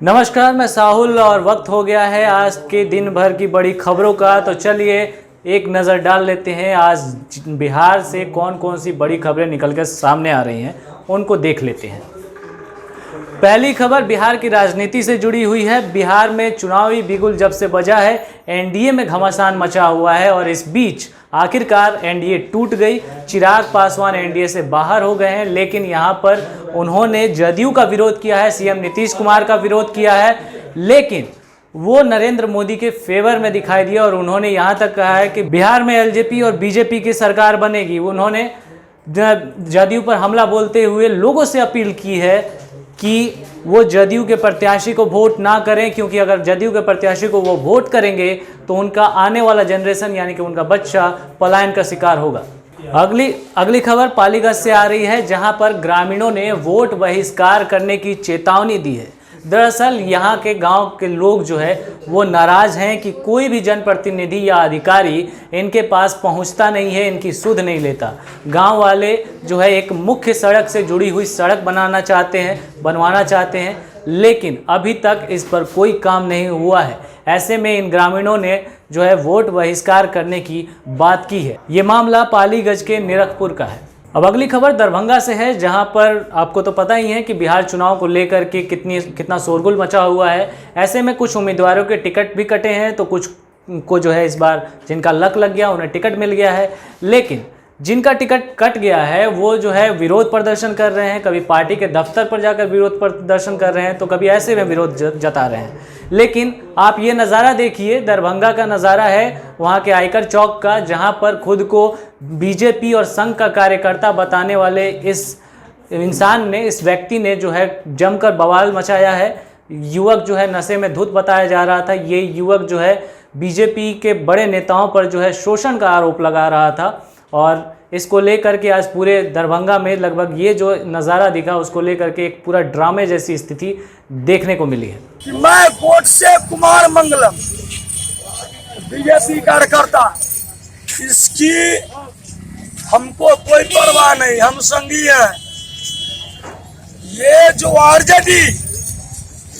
नमस्कार, मैं साहुल और वक्त हो गया है आज के दिन भर की बड़ी खबरों का। तो चलिए एक नज़र डाल लेते हैं आज बिहार से कौन कौन सी बड़ी खबरें निकल कर सामने आ रही हैं, उनको देख लेते हैं। पहली खबर बिहार की राजनीति से जुड़ी हुई है। बिहार में चुनावी बिगुल जब से बजा है, एनडीए में घमासान मचा हुआ है और इस बीच आखिरकार एनडीए टूट गई। चिराग पासवान एनडीए से बाहर हो गए हैं, लेकिन यहाँ पर उन्होंने जदयू का विरोध किया है, सीएम नीतीश कुमार का विरोध किया है, लेकिन वो नरेंद्र मोदी के फेवर में दिखाई दिया और उन्होंने यहाँ तक कहा है कि बिहार में एलजेपी और बीजेपी की सरकार बनेगी। उन्होंने जदयू पर हमला बोलते हुए लोगों से अपील की है कि वो जदयू के प्रत्याशी को वोट ना करें, क्योंकि अगर जदयू के प्रत्याशी को वो वोट करेंगे तो उनका आने वाला जनरेशन यानी कि उनका बच्चा पलायन का शिकार होगा। अगली खबर पालीगंज से आ रही है, जहां पर ग्रामीणों ने वोट बहिष्कार करने की चेतावनी दी है। दरअसल यहाँ के गांव के लोग जो है वो नाराज़ हैं कि कोई भी जनप्रतिनिधि या अधिकारी इनके पास पहुंचता नहीं है, इनकी सुध नहीं लेता। गांव वाले जो है एक मुख्य सड़क से जुड़ी हुई सड़क बनवाना चाहते हैं, लेकिन अभी तक इस पर कोई काम नहीं हुआ है। ऐसे में इन ग्रामीणों ने जो है वोट बहिष्कार करने की बात की है। ये मामला पालीगंज के निरखपुर का है। अब अगली खबर दरभंगा से है, जहां पर आपको तो पता ही है कि बिहार चुनाव को लेकर के कितना शोरगुल मचा हुआ है। ऐसे में कुछ उम्मीदवारों के टिकट भी कटे हैं, तो कुछ को जो है इस बार जिनका लक लग गया उन्हें टिकट मिल गया है, लेकिन जिनका टिकट कट गया है वो जो है विरोध प्रदर्शन कर रहे हैं। कभी पार्टी के दफ्तर पर जाकर विरोध प्रदर्शन कर रहे हैं, तो कभी ऐसे में विरोध जता रहे हैं। लेकिन आप ये नज़ारा देखिए, दरभंगा का नज़ारा है वहाँ के आयकर चौक का, जहाँ पर खुद को बीजेपी और संघ का कार्यकर्ता बताने वाले इस इंसान ने, इस व्यक्ति ने जो है जमकर बवाल मचाया है। युवक जो है नशे में धुत बताया जा रहा था। ये युवक जो है बीजेपी के बड़े नेताओं पर जो है शोषण का आरोप लगा रहा था और इसको लेकर के आज पूरे दरभंगा में लगभग ये जो नज़ारा दिखा उसको लेकर के एक पूरा ड्रामे जैसी स्थिति देखने को मिली है। कि मैं कोट से कुमार मंगलम बीजेपी कार्यकर्ता, इसकी हमको कोई परवाह नहीं, हम संगी हैं। ये जो आरजेडी,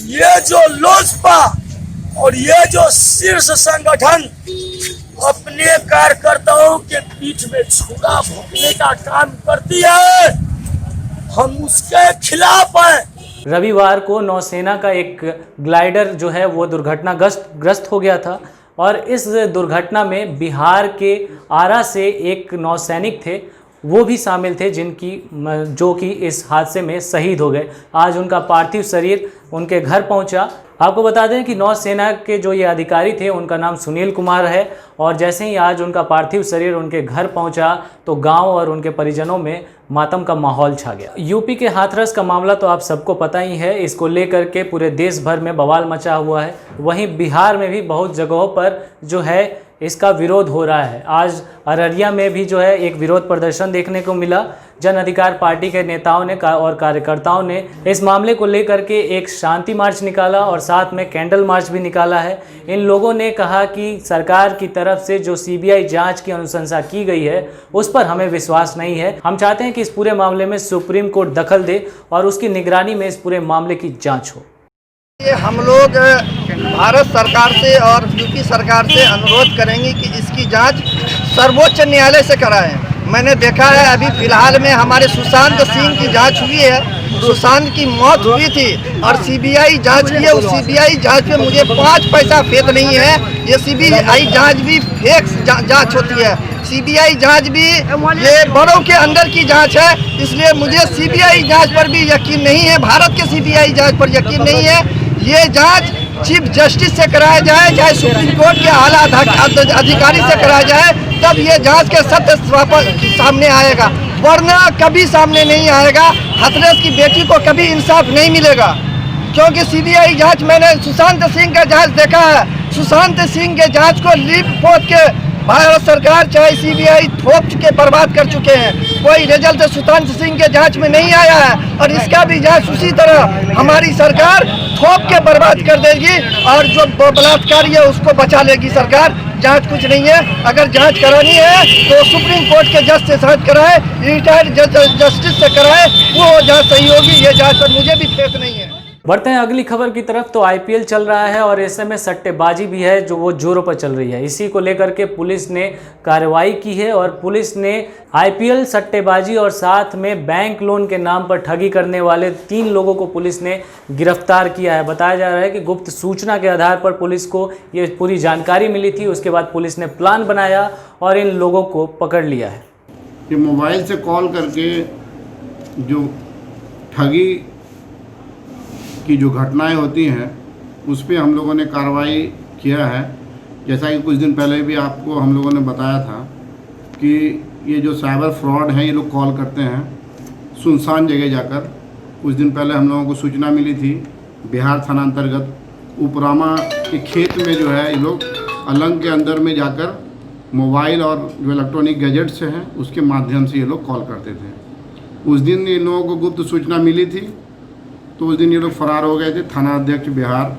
ये जो लोजपा और ये जो शीर्ष संगठन अपने कार्यकर्ताओं के पीठ में छुरा भोंकने का काम करती है, हम उसके खिलाफ हैं। रविवार को नौसेना का एक ग्लाइडर जो है वो दुर्घटनाग्रस्त हो गया था और इस दुर्घटना में बिहार के आरा से एक नौसैनिक थे, वो भी शामिल थे, जो कि इस हादसे में शहीद हो गए। आज उनका पार्थिव शरीर उनके घर पहुंचा। आपको बता दें कि नौसेना के जो ये अधिकारी थे उनका नाम सुनील कुमार है और जैसे ही आज उनका पार्थिव शरीर उनके घर पहुंचा तो गांव और उनके परिजनों में मातम का माहौल छा गया। यूपी के हाथरस का मामला तो आप सबको पता ही है, इसको लेकर के पूरे देश भर में बवाल मचा हुआ है। वहीं बिहार में भी बहुत जगहों पर जो है इसका विरोध हो रहा है। आज अररिया में भी जो है एक विरोध प्रदर्शन देखने को मिला। जन अधिकार पार्टी के नेताओं ने और कार्यकर्ताओं ने इस मामले को लेकर के एक शांति मार्च निकाला और साथ में कैंडल मार्च भी निकाला है। इन लोगों ने कहा कि सरकार की तरफ से जो सीबीआई जांच की अनुशंसा की गई है उस पर हमें विश्वास नहीं है। हम चाहते हैं कि इस पूरे मामले में सुप्रीम कोर्ट दखल दे और उसकी निगरानी में इस पूरे मामले की जाँच हो। हम लोग भारत सरकार से और यूपी सरकार से अनुरोध करेंगे कि इसकी जांच सर्वोच्च न्यायालय से कराएं। मैंने देखा है अभी फिलहाल में हमारे सुशांत सिंह की जांच हुई है, सुशांत की मौत हुई थी और सीबीआई जांच की है। उस सीबीआई जांच पे मुझे 5 पैसा फेथ नहीं है। ये सीबीआई जांच भी फेक जांच होती है। सीबीआई जांच भी ये बड़ों के अंदर की जांच है, इसलिए मुझे सीबीआई जांच पर भी यकीन नहीं है, भारत के सीबीआई जांच पर यकीन नहीं है। ये जांच चीफ जस्टिस से कराया जाए, चाहे सुप्रीम कोर्ट के आला अधिकारी से कराया जाए, तब ये जांच के सत्य सामने आएगा, वरना कभी सामने नहीं आएगा। हाथरस की बेटी को कभी इंसाफ नहीं मिलेगा, क्योंकि सीबीआई जांच, मैंने सुशांत सिंह का जांच देखा है। सुशांत सिंह के जांच को लीप पोत के भारत सरकार चाहे सीबीआई थोप के बर्बाद कर चुके हैं। कोई रिजल्ट सुशांत सिंह के जांच में नहीं आया है और इसका भी जांच उसी तरह हमारी सरकार थोप के बर्बाद कर देगी और जो बलात्कारी है उसको बचा लेगी सरकार। जांच कुछ नहीं है। अगर जांच करानी है तो सुप्रीम कोर्ट के जज से जांच कराए, रिटायर्ड जस्टिस से कराए, वो जांच सही होगी। ये जांच पर मुझे भी फेथ नहीं है। बढ़ते हैं अगली खबर की तरफ। तो आईपीएल चल रहा है और ऐसे में सट्टेबाजी भी है जो वो जोरों पर चल रही है। इसी को लेकर के पुलिस ने कार्रवाई की है और पुलिस ने आईपीएल सट्टेबाजी और साथ में बैंक लोन के नाम पर ठगी करने वाले 3 लोगों को पुलिस ने गिरफ्तार किया है। बताया जा रहा है कि गुप्त सूचना के आधार पर पुलिस को ये पूरी जानकारी मिली थी। उसके बाद पुलिस ने प्लान बनाया और इन लोगों को पकड़ लिया है। कि मोबाइल से कॉल करके जो ठगी की जो घटनाएं होती हैं उस पर हम लोगों ने कार्रवाई किया है। जैसा कि कुछ दिन पहले भी आपको हम लोगों ने बताया था कि ये जो साइबर फ्रॉड है, ये लोग कॉल करते हैं सुनसान जगह जाकर। कुछ दिन पहले हम लोगों को सूचना मिली थी बिहार थाना अंतर्गत उपरामा के खेत में जो है ये लोग अलंग के अंदर में जाकर मोबाइल और जो इलेक्ट्रॉनिक गैजेट्स हैं उसके माध्यम से ये लोग कॉल करते थे। उस दिन इन लोगों को गुप्त सूचना मिली थी तो उस दिन ये लोग फरार हो गए थे। थाना अध्यक्ष बिहार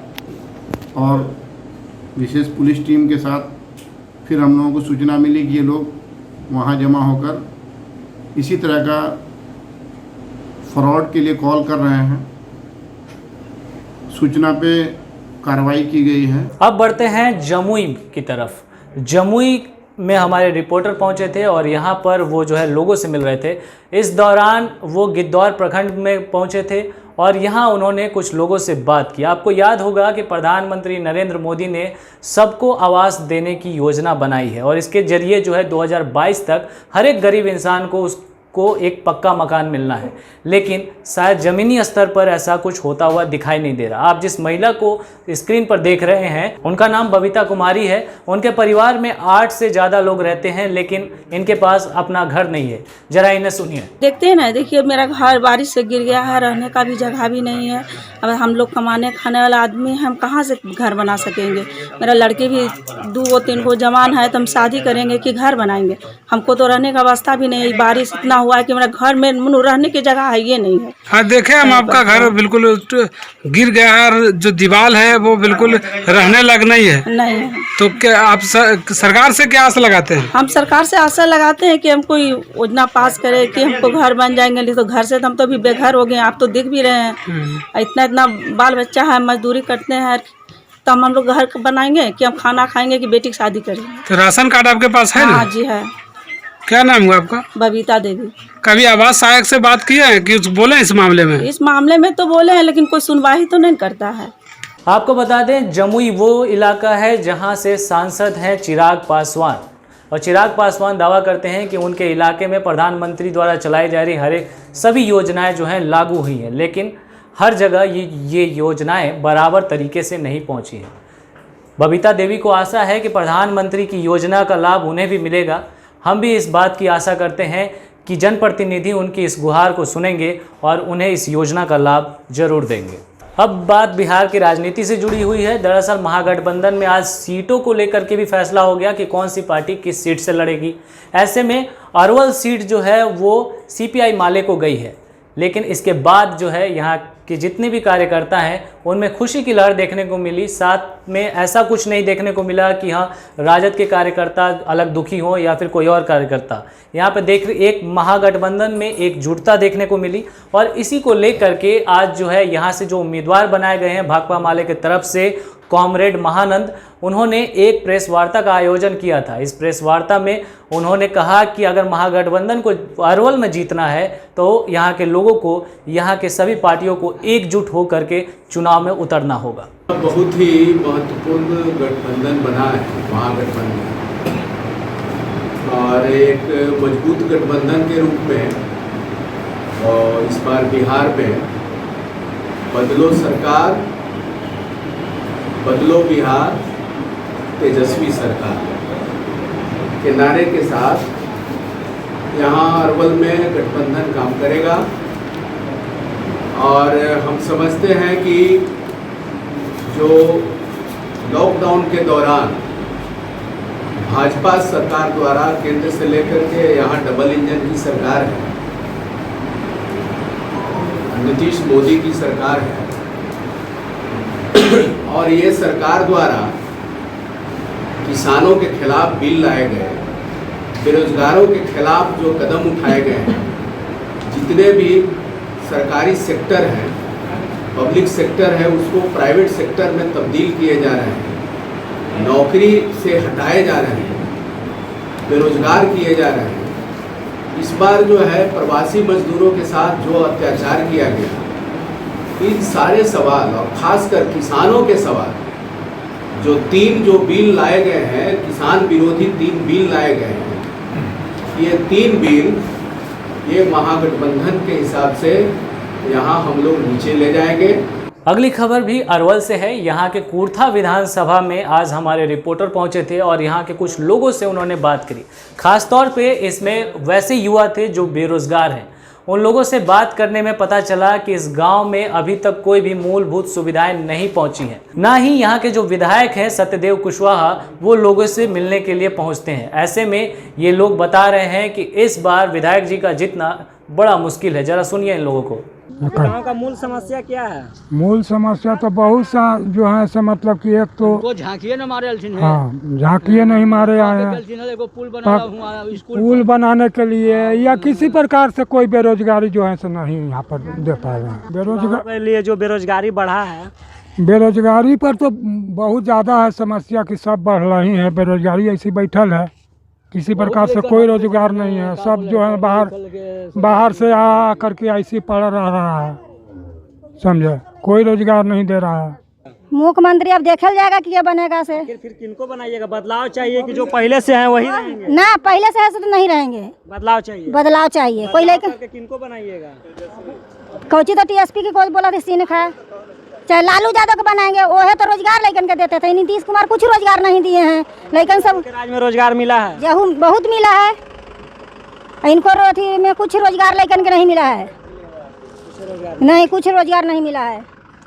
और विशेष पुलिस टीम के साथ फिर हम लोगों को सूचना मिली कि ये लोग वहाँ जमा होकर इसी तरह का फ्रॉड के लिए कॉल कर रहे हैं। सूचना पे कार्रवाई की गई है। अब बढ़ते हैं जमुई की तरफ। जमुई में हमारे रिपोर्टर पहुंचे थे और यहाँ पर वो जो है लोगों से मिल रहे थे। इस दौरान वो गिद्धौर प्रखंड में पहुंचे थे और यहाँ उन्होंने कुछ लोगों से बात की। आपको याद होगा कि प्रधानमंत्री नरेंद्र मोदी ने सबको आवास देने की योजना बनाई है और इसके जरिए जो है 2022 तक हर एक गरीब इंसान को एक पक्का मकान मिलना है। लेकिन शायद ज़मीनी स्तर पर ऐसा कुछ होता हुआ दिखाई नहीं दे रहा। आप जिस महिला को स्क्रीन पर देख रहे हैं उनका नाम बबीता कुमारी है। उनके परिवार में 8 से ज़्यादा लोग रहते हैं लेकिन इनके पास अपना घर नहीं है। जरा इन्हें सुनिए। देखते हैं ना, देखिए मेरा घर बारिश से गिर गया है, रहने का भी जगह भी नहीं है। अब हम लोग कमाने खाने वाला आदमी हैं, हम कहाँ से घर बना सकेंगे। मेरा लड़के भी 2-3 को जवान है तो हम शादी करेंगे कि घर बनाएंगे। हमको तो रहने का वास्ता भी नहीं है। बारिश इतना हुआ है कि मेरा घर में रहने की जगह है ये नहीं है। हाँ देखे हम आपका घर बिल्कुल गिर गया है और जो दीवार है वो बिल्कुल रहने लायक नहीं है। नहीं है तो क्या आप सरकार से क्या आशा लगाते हैं? हम सरकार से आशा लगाते हैं कि हमको योजना पास करे कि हमको घर बन जाएंगे। नहीं तो घर से तो हम तो अभी बेघर हो गए। आप तो देख भी रहे हैं इतना बाल बच्चा है, मजदूरी करते हैं तो हम लोग घर बनाएंगे कि हम खाना खाएंगे कि बेटी की शादी करेंगे। तो राशन कार्ड आपके पास है? हाँ जी है। क्या नाम हुआ आपका? बबीता देवी। कभी आवास सहायक से बात किया है कि बोले इस मामले में? इस मामले में तो बोले हैं लेकिन कोई सुनवाई तो नहीं करता है। आपको बता दें जमुई वो इलाका है जहां से सांसद हैं चिराग पासवान और चिराग पासवान दावा करते हैं कि उनके इलाके में प्रधानमंत्री द्वारा चलाई जा रही हर एक सभी योजनाएं जो हैं लागू हुई हैं, लेकिन हर जगह ये योजनाएं बराबर तरीके से नहीं पहुंची हैं। बबीता देवी को आशा है कि प्रधानमंत्री की योजना का लाभ उन्हें भी मिलेगा। हम भी इस बात की आशा करते हैं कि जनप्रतिनिधि उनकी इस गुहार को सुनेंगे और उन्हें इस योजना का लाभ जरूर देंगे। अब बात बिहार की राजनीति से जुड़ी हुई है। दरअसल महागठबंधन में आज सीटों को लेकर के भी फैसला हो गया कि कौन सी पार्टी किस सीट से लड़ेगी। ऐसे में अरवल सीट जो है वो सीपीआई माले को गई है, लेकिन इसके बाद जो है यहाँ के जितने भी कार्यकर्ता हैं उनमें खुशी की लहर देखने को मिली। साथ में ऐसा कुछ नहीं देखने को मिला कि हाँ राजद के कार्यकर्ता अलग दुखी हों या फिर कोई और कार्यकर्ता। यहाँ पे देख एक महागठबंधन में एकजुटता देखने को मिली और इसी को लेकर के आज जो है यहाँ से जो उम्मीदवार बनाए गए हैं भाकपा माले की तरफ से कॉमरेड महानंद, उन्होंने एक प्रेस वार्ता का आयोजन किया था। इस प्रेस वार्ता में उन्होंने कहा कि अगर महागठबंधन को अरवल में जीतना है तो यहाँ के लोगों को, यहाँ के सभी पार्टियों को एकजुट होकर के चुनाव में उतरना होगा। बहुत ही महत्वपूर्ण गठबंधन बना है महागठबंधन, और एक मजबूत गठबंधन के रूप में और इस बार बिहार में बदलो सरकार, बदलो बिहार, तेजस्वी सरकार के नारे के साथ यहाँ अरवल में गठबंधन काम करेगा। और हम समझते हैं कि जो लॉकडाउन के दौरान भाजपा सरकार द्वारा केंद्र से लेकर के यहाँ डबल इंजन की सरकार है, नीतीश मोदी की सरकार है, और ये सरकार द्वारा किसानों के खिलाफ बिल लाए गए, बेरोजगारों के खिलाफ जो कदम उठाए गए हैं, जितने भी सरकारी सेक्टर हैं पब्लिक सेक्टर है उसको प्राइवेट सेक्टर में तब्दील किए जा रहे हैं, नौकरी से हटाए जा रहे हैं, बेरोजगार किए जा रहे हैं। इस बार जो है प्रवासी मजदूरों के साथ जो अत्याचार किया गया, इन सारे सवाल और खासकर किसानों के सवाल, जो बिल लाए गए हैं, किसान विरोधी 3 बिल लाए गए हैं, ये 3 बिल ये महागठबंधन के हिसाब से यहाँ हम लोग नीचे ले जाएंगे। अगली खबर भी अरवल से है। यहाँ के कूर्था विधानसभा में आज हमारे रिपोर्टर पहुंचे थे और यहाँ के कुछ लोगों से उन्होंने बात करी। खासतौर पे इसमें वैसे युवा थे जो बेरोजगार हैं। उन लोगों से बात करने में पता चला कि इस गांव में अभी तक कोई भी मूलभूत सुविधाएं नहीं पहुंची हैं। ना ही यहाँ के जो विधायक हैं सत्यदेव कुशवाहा वो लोगों से मिलने के लिए पहुंचते हैं। ऐसे में ये लोग बता रहे हैं कि इस बार विधायक जी का जीतना बड़ा मुश्किल है। जरा सुनिए इन लोगों को। गाँव का मूल समस्या क्या है? मूल समस्या तो बहुत सा जो है से मतलब कि एक तो झांकिए न मारे है। हाँ, झांकिए नहीं मारे आए हैं। पुल बनाने के लिए या किसी प्रकार से कोई बेरोजगारी जो है से नहीं यहाँ पर दे पा रहे हैं। बेरोजगार के लिए जो बेरोजगारी बढ़ा है, बेरोजगारी पर तो बहुत ज़्यादा है समस्या की, सब बढ़ रही है। बेरोजगारी ऐसी बैठल है, किसी प्रकार से कोई रोजगार नहीं है। सब जो है बाहर से आ करके ऐसी पड़ रहा है, समझे, कोई रोजगार नहीं दे रहा है। मुख्यमंत्री अब देखा जाएगा कि ये बनेगा से। फिर किनको बनाइएगा? बदलाव चाहिए कि जो पहले से हैं वही रहेंगे? ना, पहले से ऐसे तो नहीं रहेंगे, बदलाव चाहिए। बदलाव चाहिए। कोई लेकर किनको बनाइएगा? कौची तो टीएसपी की कोई बोला सीन खाए, चाहे लालू यादव को बनाएंगे, वो है तो रोजगार लेकिन के देते थे। नीतीश कुमार कुछ रोजगार नहीं दिए हैं, लेकिन सब राज्य में रोजगार मिला है, बहुत मिला है। इनको अथी में कुछ रोजगार लेकिन के नहीं मिला है, नहीं कुछ रोजगार नहीं मिला है।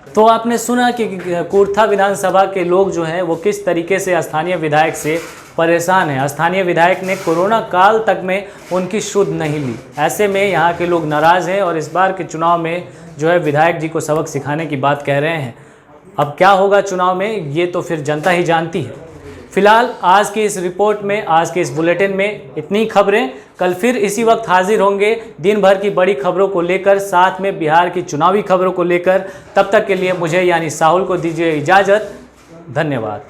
तो आपने सुना कि कूर्था विधानसभा के लोग जो हैं वो किस तरीके से स्थानीय विधायक से परेशान हैं। स्थानीय विधायक ने कोरोना काल तक में उनकी शुद्ध नहीं ली। ऐसे में यहाँ के लोग नाराज़ हैं और इस बार के चुनाव में जो है विधायक जी को सबक सिखाने की बात कह रहे हैं। अब क्या होगा चुनाव में ये तो फिर जनता ही जानती है। फिलहाल आज की इस रिपोर्ट में, आज के इस बुलेटिन में इतनी खबरें। कल फिर इसी वक्त हाजिर होंगे दिन भर की बड़ी खबरों को लेकर, साथ में बिहार की चुनावी खबरों को लेकर। तब तक के लिए मुझे यानी साहुल को दीजिए इजाज़त। धन्यवाद।